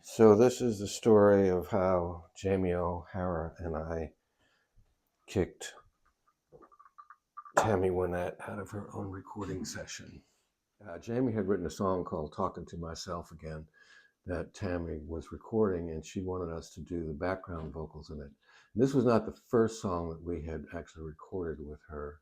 So this is the story of how Jamie O'Hara and I kicked Tammy Wynette out of her own recording session. Jamie had written a song called Talkin To Myself Again that Tammy was recording, and she wanted us to do the background vocals in it. And this was not the first song that we had actually recorded with her.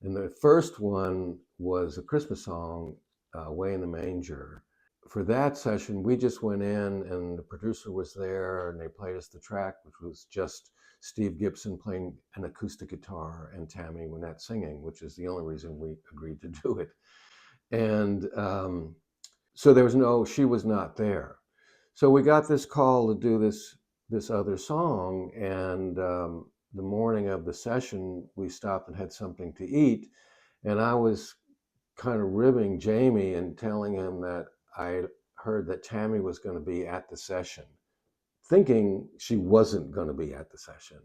And the first one was a Christmas song, Way in the Manger. For that session, we just went in and the producer was there and they played us the track, which was just Steve Gibson playing an acoustic guitar and Tammy Wynette singing, which is the only reason we agreed to do it. And so she was not there. So we got this call to do this other song, and the morning of the session, we stopped and had something to eat, and I was kind of ribbing Jamie and telling him that I heard that Tammy was going to be at the session, thinking she wasn't going to be at the session.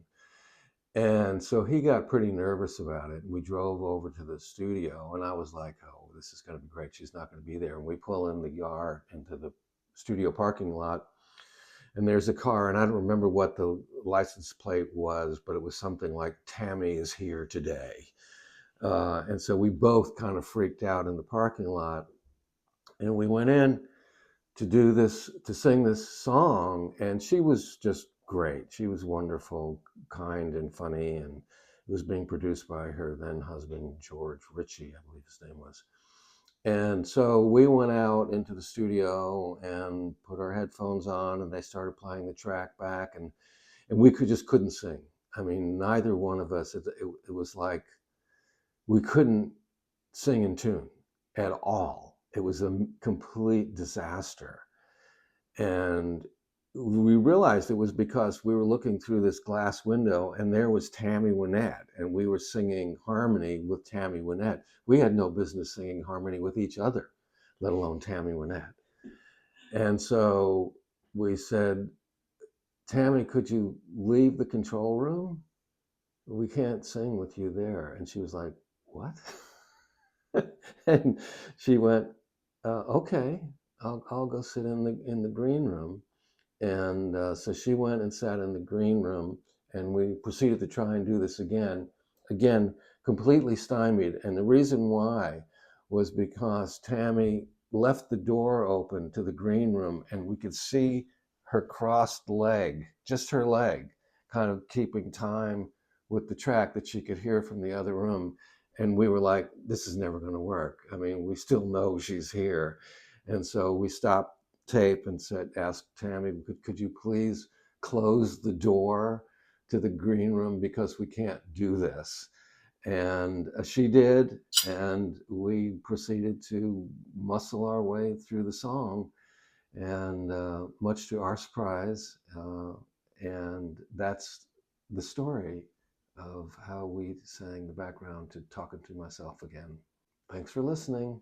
And so he got pretty nervous about it. We drove over to the studio, and I was like, oh, this is going to be great. She's not going to be there. And we pull in the yard into the studio parking lot, and there's a car, and I don't remember what the license plate was, but it was something like Tammy is here today. And so we both kind of freaked out in the parking lot, and we went in to sing this song, and she was just great. She was wonderful, kind, and funny, and it was being produced by her then husband, George Ritchie, I believe his name was. And so we went out into the studio and put our headphones on, and they started playing the track back, and we just couldn't sing. I mean, neither one of us, it was like we couldn't sing in tune at all. It was a complete disaster. And we realized it was because we were looking through this glass window and there was Tammy Wynette, and we were singing harmony with Tammy Wynette. We had no business singing harmony with each other, let alone Tammy Wynette. And so we said, Tammy, could you leave the control room? We can't sing with you there. And she was like, what? And she went, okay, I'll go sit in the green room. And so she went and sat in the green room, and we proceeded to try and do this again, completely stymied. And the reason why was because Tammy left the door open to the green room, and we could see her crossed leg, just her leg, kind of keeping time with the track that she could hear from the other room. And we were like, this is never going to work. I mean, we still know she's here. And so we stopped tape and asked Tammy, could you please close the door to the green room because we can't do this? And she did, and we proceeded to muscle our way through the song, and much to our surprise. And that's the story of how we sang the background to Talkin To Myself Again. Thanks for listening.